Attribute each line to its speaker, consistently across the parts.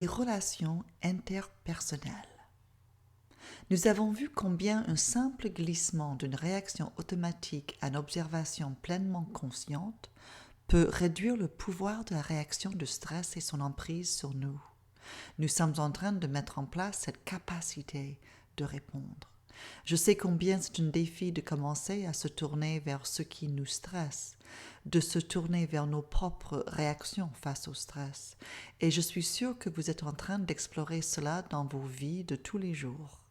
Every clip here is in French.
Speaker 1: Les relations interpersonnelles. Nous avons vu combien un simple glissement d'une réaction automatique à une observation pleinement consciente peut réduire le pouvoir de la réaction de stress et son emprise sur nous. Nous sommes en train de mettre en place cette capacité de répondre. Je sais combien c'est un défi de commencer à se tourner vers ce qui nous stresse, de se tourner vers nos propres réactions face au stress. Et je suis sûre que vous êtes en train d'explorer cela dans vos vies de tous les jours.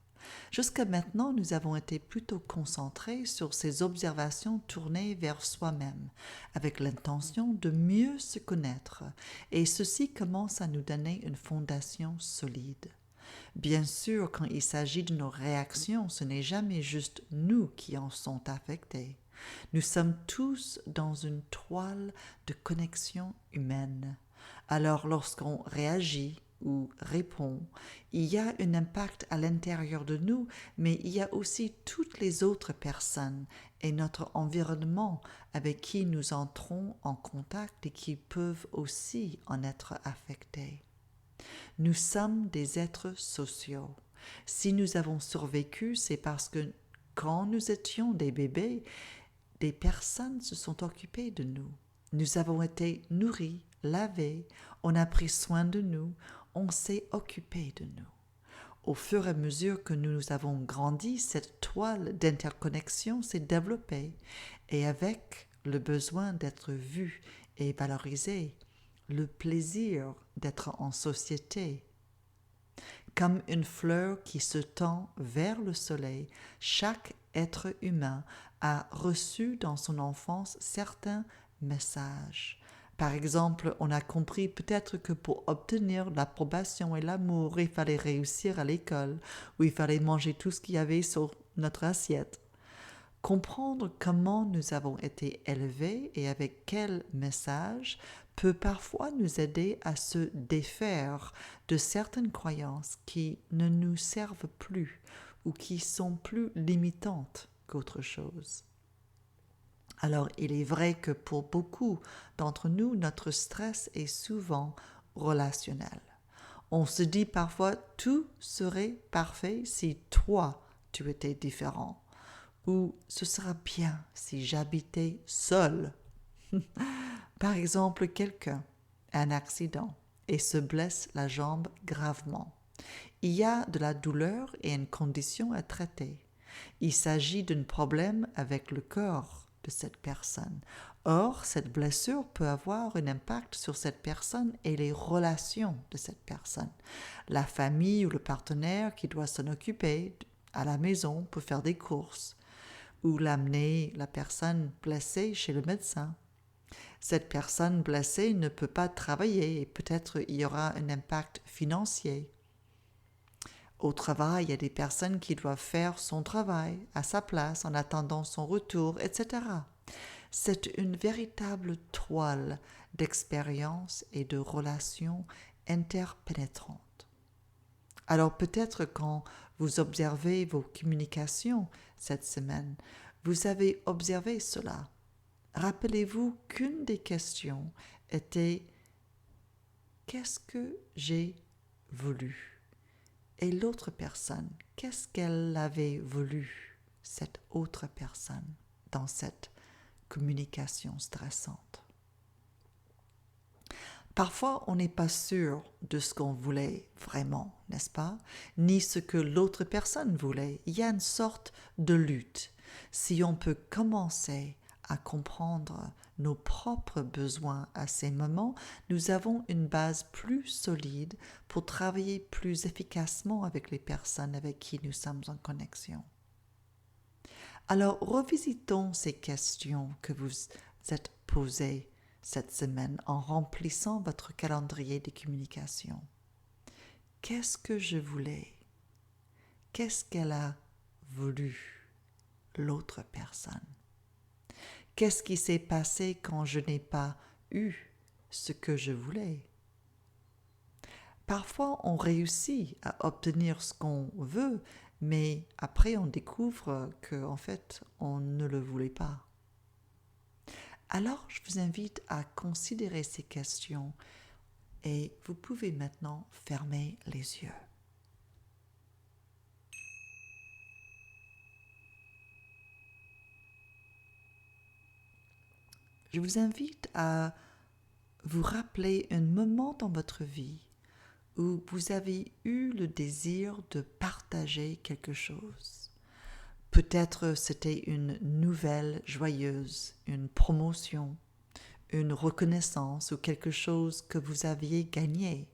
Speaker 1: Jusqu'à maintenant, nous avons été plutôt concentrés sur ces observations tournées vers soi-même, avec l'intention de mieux se connaître, et ceci commence à nous donner une fondation solide. Bien sûr, quand il s'agit de nos réactions, ce n'est jamais juste nous qui en sont affectés. Nous sommes tous dans une toile de connexion humaine. Alors lorsqu'on réagit ou répond, il y a un impact à l'intérieur de nous, mais il y a aussi toutes les autres personnes et notre environnement avec qui nous entrons en contact et qui peuvent aussi en être affectés. Nous sommes des êtres sociaux. Si nous avons survécu, c'est parce que quand nous étions des bébés, des personnes se sont occupées de nous. Nous avons été nourris, lavés, on a pris soin de nous, on s'est occupé de nous. Au fur et à mesure que nous avons grandi, cette toile d'interconnexion s'est développée et avec le besoin d'être vu et valorisé, le plaisir d'être en société. Comme une fleur qui se tend vers le soleil, chaque être humain a reçu dans son enfance certains messages. Par exemple, on a compris peut-être que pour obtenir l'approbation et l'amour, il fallait réussir à l'école, ou il fallait manger tout ce qu'il y avait sur notre assiette. Comprendre comment nous avons été élevés et avec quel message peut parfois nous aider à se défaire de certaines croyances qui ne nous servent plus ou qui sont plus limitantes qu'autre chose. Alors, il est vrai que pour beaucoup d'entre nous, notre stress est souvent relationnel. On se dit parfois tout serait parfait si toi, tu étais différent. Ou ce sera bien si j'habitais seul. Par exemple, quelqu'un a un accident et se blesse la jambe gravement. Il y a de la douleur et une condition à traiter. Il s'agit d'un problème avec le corps de cette personne. Or, cette blessure peut avoir un impact sur cette personne et les relations de cette personne. La famille ou le partenaire qui doit s'en occuper à la maison pour faire des courses ou l'amener la personne blessée chez le médecin. Cette personne blessée ne peut pas travailler et peut-être il y aura un impact financier. Au travail, il y a des personnes qui doivent faire son travail à sa place en attendant son retour, etc. C'est une véritable toile d'expériences et de relations interpénétrantes. Alors peut-être quand vous observez vos communications cette semaine, vous avez observé cela. Rappelez-vous qu'une des questions était qu'est-ce que j'ai voulu? Et l'autre personne, qu'est-ce qu'elle avait voulu, cette autre personne, dans cette communication stressante? Parfois, on n'est pas sûr de ce qu'on voulait vraiment, n'est-ce pas? Ni ce que l'autre personne voulait. Il y a une sorte de lutte. Si on peut commencer à comprendre nos propres besoins à ces moments, nous avons une base plus solide pour travailler plus efficacement avec les personnes avec qui nous sommes en connexion. Alors, revisitons ces questions que vous êtes posées cette semaine en remplissant votre calendrier de communication. Qu'est-ce que je voulais? Qu'est-ce qu'elle a voulu, l'autre personne? Qu'est-ce qui s'est passé quand je n'ai pas eu ce que je voulais? Parfois, on réussit à obtenir ce qu'on veut, mais après, on découvre qu'en fait, on ne le voulait pas. Alors, je vous invite à considérer ces questions et vous pouvez maintenant fermer les yeux. Je vous invite à vous rappeler un moment dans votre vie où vous avez eu le désir de partager quelque chose. Peut-être c'était une nouvelle joyeuse, une promotion, une reconnaissance ou quelque chose que vous aviez gagné.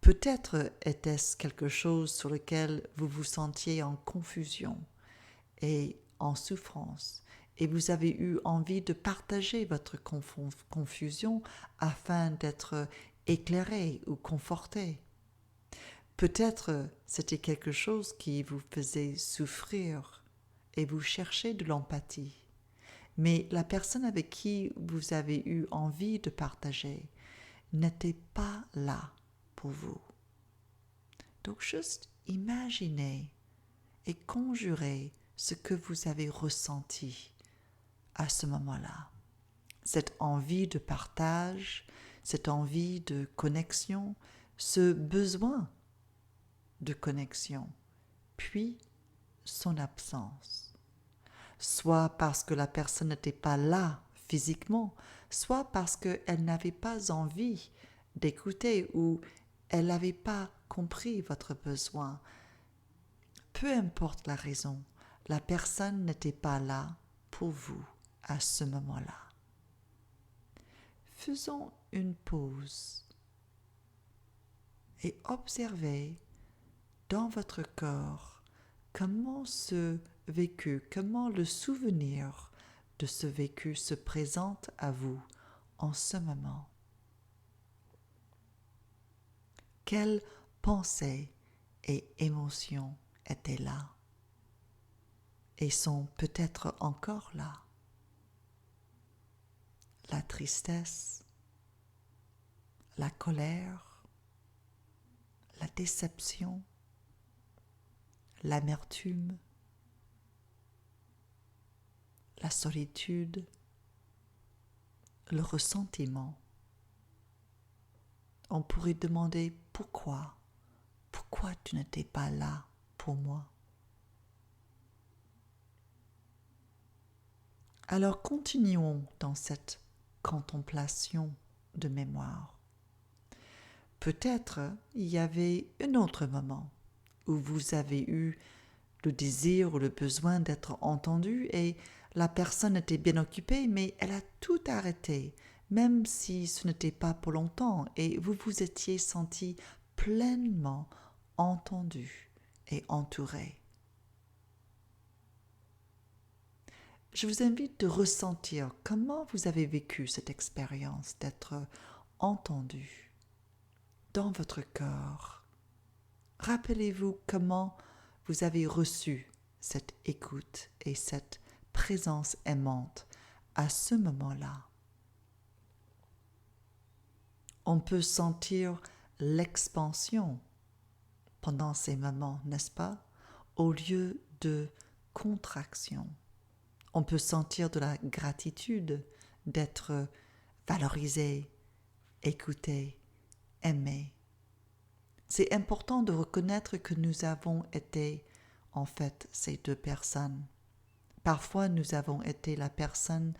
Speaker 1: Peut-être était-ce quelque chose sur lequel vous vous sentiez en confusion et en souffrance, et vous avez eu envie de partager votre confusion afin d'être éclairé ou conforté. Peut-être c'était quelque chose qui vous faisait souffrir et vous cherchez de l'empathie. Mais la personne avec qui vous avez eu envie de partager n'était pas là pour vous. Donc juste imaginez et conjurez ce que vous avez ressenti à ce moment-là. Cette envie de partage, cette envie de connexion, ce besoin de connexion, puis son absence. Soit parce que la personne n'était pas là physiquement, soit parce qu'elle n'avait pas envie d'écouter ou elle n'avait pas compris votre besoin. Peu importe la raison, la personne n'était pas là pour vous à ce moment-là. Faisons une pause et observez dans votre corps comment ce vécu, comment le souvenir de ce vécu se présente à vous en ce moment. Quelles pensées et émotions étaient là et sont peut-être encore là? La tristesse, la colère, la déception, l'amertume, la solitude, le ressentiment. On pourrait demander pourquoi tu n'étais pas là pour moi? Alors continuons dans cette contemplation de mémoire. Peut-être il y avait un autre moment où vous avez eu le désir ou le besoin d'être entendu et la personne était bien occupée, mais elle a tout arrêté, même si ce n'était pas pour longtemps, et vous vous étiez senti pleinement entendu et entouré. Je vous invite de ressentir comment vous avez vécu cette expérience d'être entendu dans votre corps. Rappelez-vous comment vous avez reçu cette écoute et cette présence aimante à ce moment-là. On peut sentir l'expansion pendant ces moments, n'est-ce pas? Au lieu de contraction. On peut sentir de la gratitude d'être valorisé, écouté, aimé. C'est important de reconnaître que nous avons été, en fait, ces deux personnes. Parfois, nous avons été la personne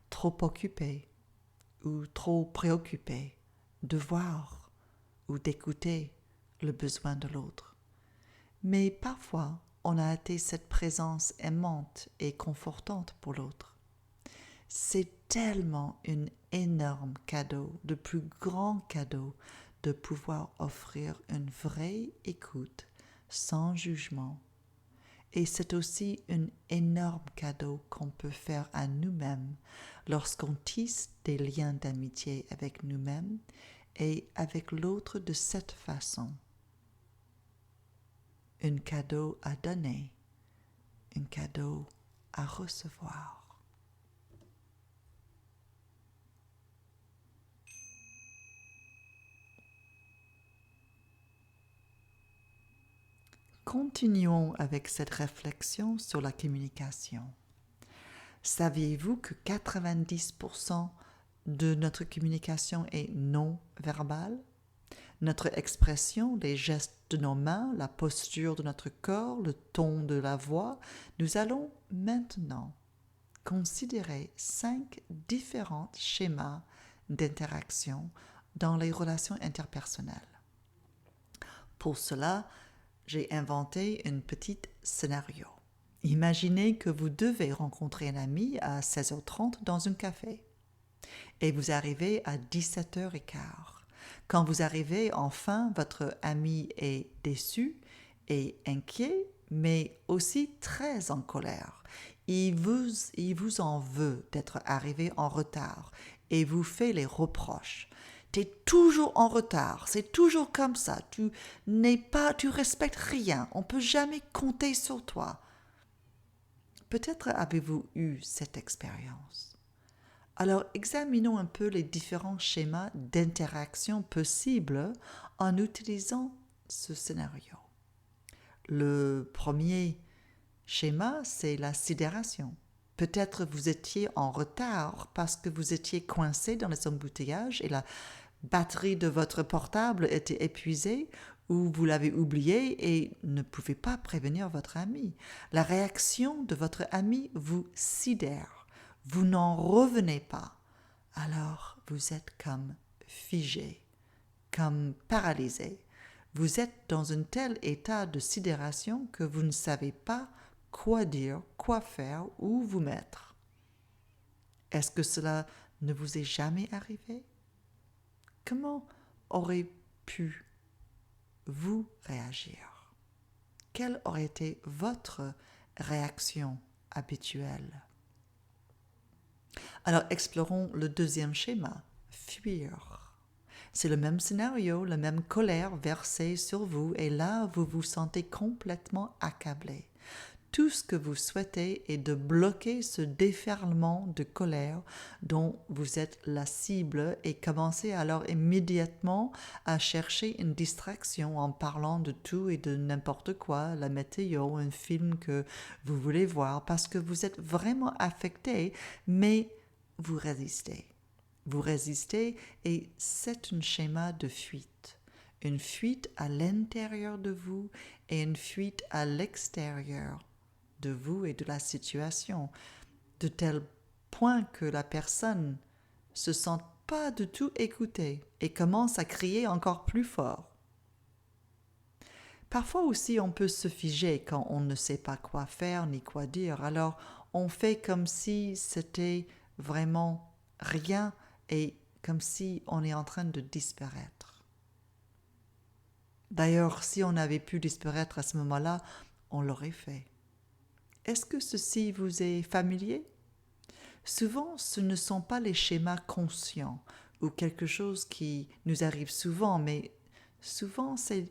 Speaker 1: trop occupée ou trop préoccupée de voir ou d'écouter le besoin de l'autre. Mais parfois, on a été cette présence aimante et confortante pour l'autre. C'est tellement un énorme cadeau, le plus grand cadeau, de pouvoir offrir une vraie écoute sans jugement. Et c'est aussi un énorme cadeau qu'on peut faire à nous-mêmes lorsqu'on tisse des liens d'amitié avec nous-mêmes et avec l'autre de cette façon. Un cadeau à donner, un cadeau à recevoir. Continuons avec cette réflexion sur la communication. Saviez-vous que 90% de notre communication est non verbale. Notre expression, les gestes de nos mains, la posture de notre corps, le ton de la voix. Nous allons maintenant considérer 5 différents schémas d'interaction dans les relations interpersonnelles. Pour cela, j'ai inventé un petit scénario. Imaginez que vous devez rencontrer un ami à 16h30 dans un café et vous arrivez à 17h15. Quand vous arrivez, enfin, votre ami est déçu et inquiet, mais aussi très en colère. Il vous en veut d'être arrivé en retard et vous fait les reproches. Tu es toujours en retard, c'est toujours comme ça, tu respectes rien, on ne peut jamais compter sur toi. Peut-être avez-vous eu cette expérience. Alors examinons un peu les différents schémas d'interaction possibles en utilisant ce scénario. Le premier schéma, c'est la sidération. Peut-être vous étiez en retard parce que vous étiez coincé dans les embouteillages et la batterie de votre portable était épuisée ou vous l'avez oublié et ne pouvez pas prévenir votre ami. La réaction de votre ami vous sidère. Vous n'en revenez pas. Alors vous êtes comme figé, comme paralysé. Vous êtes dans un tel état de sidération que vous ne savez pas quoi dire, quoi faire, où vous mettre. Est-ce que cela ne vous est jamais arrivé? Comment aurait pu vous réagir? Quelle aurait été votre réaction habituelle? Alors explorons le deuxième schéma, fuir. C'est le même scénario, la même colère versée sur vous et là vous vous sentez complètement accablé. Tout ce que vous souhaitez est de bloquer ce déferlement de colère dont vous êtes la cible et commencez alors immédiatement à chercher une distraction en parlant de tout et de n'importe quoi, la météo, un film que vous voulez voir parce que vous êtes vraiment affecté, mais vous résistez. Vous résistez et c'est un schéma de fuite. Une fuite à l'intérieur de vous et une fuite à l'extérieur de vous et de la situation, de tel point que la personne se sent pas du tout écoutée et commence à crier encore plus fort. Parfois aussi, on peut se figer quand on ne sait pas quoi faire ni quoi dire. Alors, on fait comme si c'était vraiment rien et comme si on est en train de disparaître. D'ailleurs, si on avait pu disparaître à ce moment-là, on l'aurait fait. Est-ce que ceci vous est familier? Souvent, ce ne sont pas les schémas conscients ou quelque chose qui nous arrive souvent, mais souvent c'est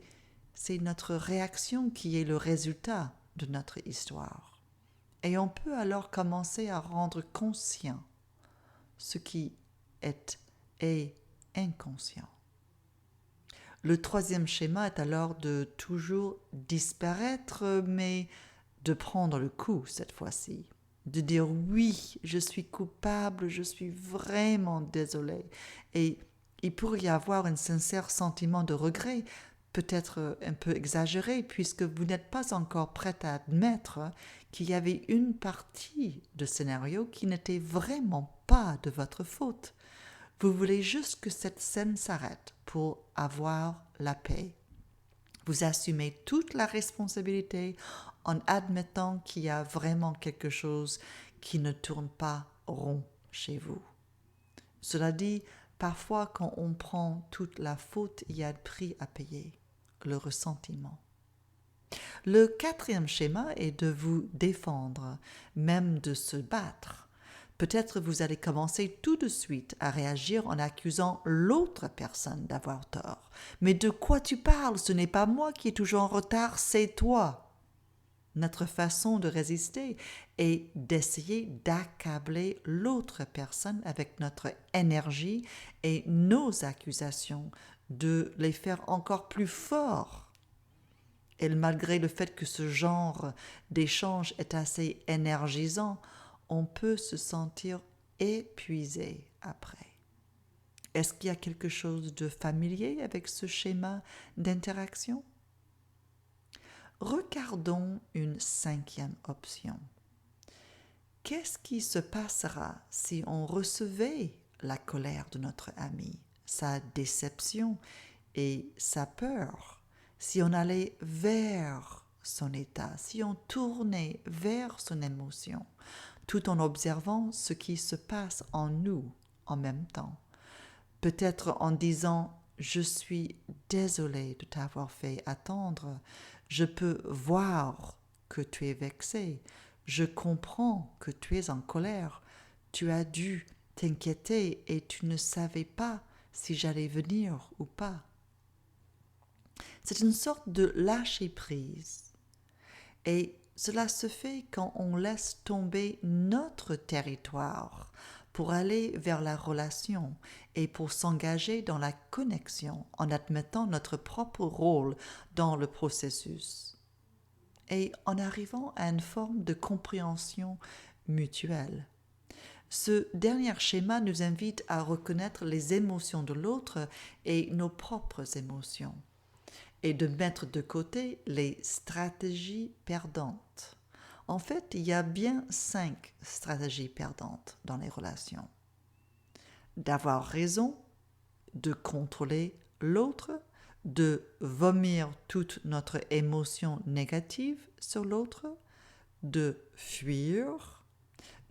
Speaker 1: notre réaction qui est le résultat de notre histoire. Et on peut alors commencer à rendre conscient ce qui est inconscient. Le troisième schéma est alors de toujours disparaître, mais de prendre le coup cette fois-ci, de dire oui, je suis coupable, je suis vraiment désolé. Et il pourrait y avoir un sincère sentiment de regret, peut-être un peu exagéré, puisque vous n'êtes pas encore prête à admettre qu'il y avait une partie de scénario qui n'était vraiment pas de votre faute. Vous voulez juste que cette scène s'arrête pour avoir la paix. Vous assumez toute la responsabilité en admettant qu'il y a vraiment quelque chose qui ne tourne pas rond chez vous. Cela dit, parfois quand on prend toute la faute, il y a un prix à payer, le ressentiment. Le quatrième schéma est de vous défendre, même de se battre. Peut-être vous allez commencer tout de suite à réagir en accusant l'autre personne d'avoir tort. Mais de quoi tu parles? Ce n'est pas moi qui est toujours en retard, c'est toi. Notre façon de résister est d'essayer d'accabler l'autre personne avec notre énergie et nos accusations, de les faire encore plus forts. Et malgré le fait que ce genre d'échange est assez énergisant, on peut se sentir épuisé après. Est-ce qu'il y a quelque chose de familier avec ce schéma d'interaction? Regardons une cinquième option. Qu'est-ce qui se passera si on recevait la colère de notre ami, sa déception et sa peur, si on allait vers son état, si on tournait vers son émotion, tout en observant ce qui se passe en nous en même temps? Peut-être en disant « Je suis désolé de t'avoir fait attendre, je peux voir que tu es vexé, je comprends que tu es en colère, tu as dû t'inquiéter et tu ne savais pas si j'allais venir ou pas. » C'est une sorte de lâcher prise. Et cela se fait quand on laisse tomber notre territoire pour aller vers la relation et pour s'engager dans la connexion en admettant notre propre rôle dans le processus et en arrivant à une forme de compréhension mutuelle. Ce dernier schéma nous invite à reconnaître les émotions de l'autre et nos propres émotions et de mettre de côté les stratégies perdantes. En fait, il y a bien 5 stratégies perdantes dans les relations. D'avoir raison, de contrôler l'autre, de vomir toute notre émotion négative sur l'autre, de fuir,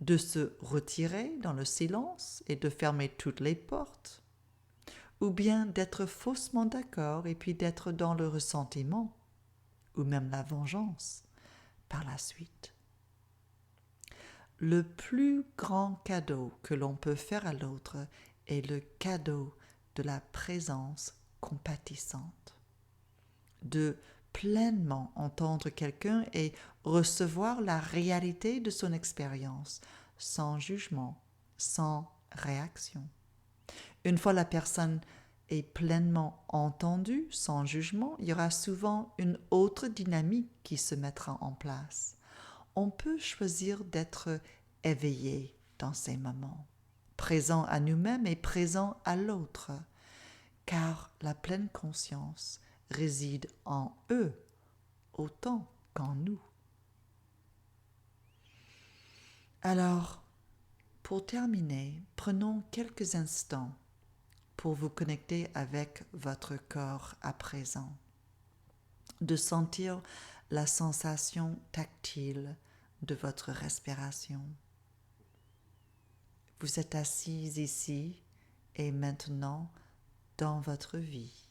Speaker 1: de se retirer dans le silence et de fermer toutes les portes, ou bien d'être faussement d'accord et puis d'être dans le ressentiment, ou même la vengeance par la suite. Le plus grand cadeau que l'on peut faire à l'autre est le cadeau de la présence compatissante, de pleinement entendre quelqu'un et recevoir la réalité de son expérience, sans jugement, sans réaction. Une fois la personne est pleinement entendue, sans jugement, il y aura souvent une autre dynamique qui se mettra en place. On peut choisir d'être éveillé dans ces moments, présent à nous-mêmes et présent à l'autre, car la pleine conscience réside en eux autant qu'en nous. Alors, pour terminer, prenons quelques instants pour vous connecter avec votre corps à présent, de sentir la sensation tactile de votre respiration. Vous êtes assis ici et maintenant dans votre vie.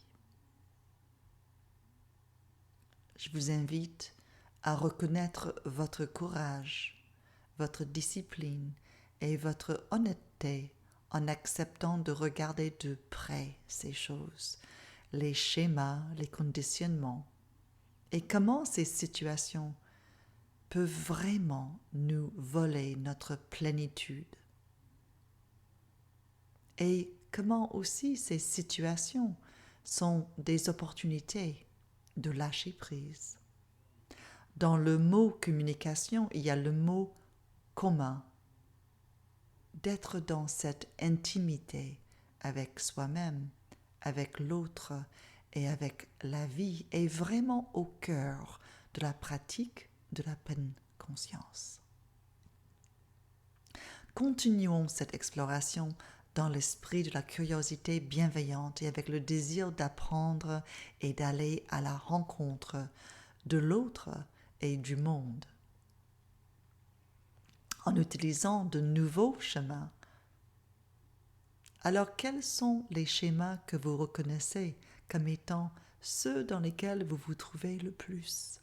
Speaker 1: Je vous invite à reconnaître votre courage, votre discipline et votre honnêteté en acceptant de regarder de près ces choses, les schémas, les conditionnements, et comment ces situations peuvent vraiment nous voler notre plénitude. Et comment aussi ces situations sont des opportunités de lâcher prise. Dans le mot communication, il y a le mot commun, d'être dans cette intimité avec soi-même, avec l'autre et avec la vie est vraiment au cœur de la pratique de la pleine conscience. Continuons cette exploration dans l'esprit de la curiosité bienveillante et avec le désir d'apprendre et d'aller à la rencontre de l'autre et du monde, en utilisant de nouveaux schémas. Alors, quels sont les schémas que vous reconnaissez comme étant ceux dans lesquels vous vous trouvez le plus?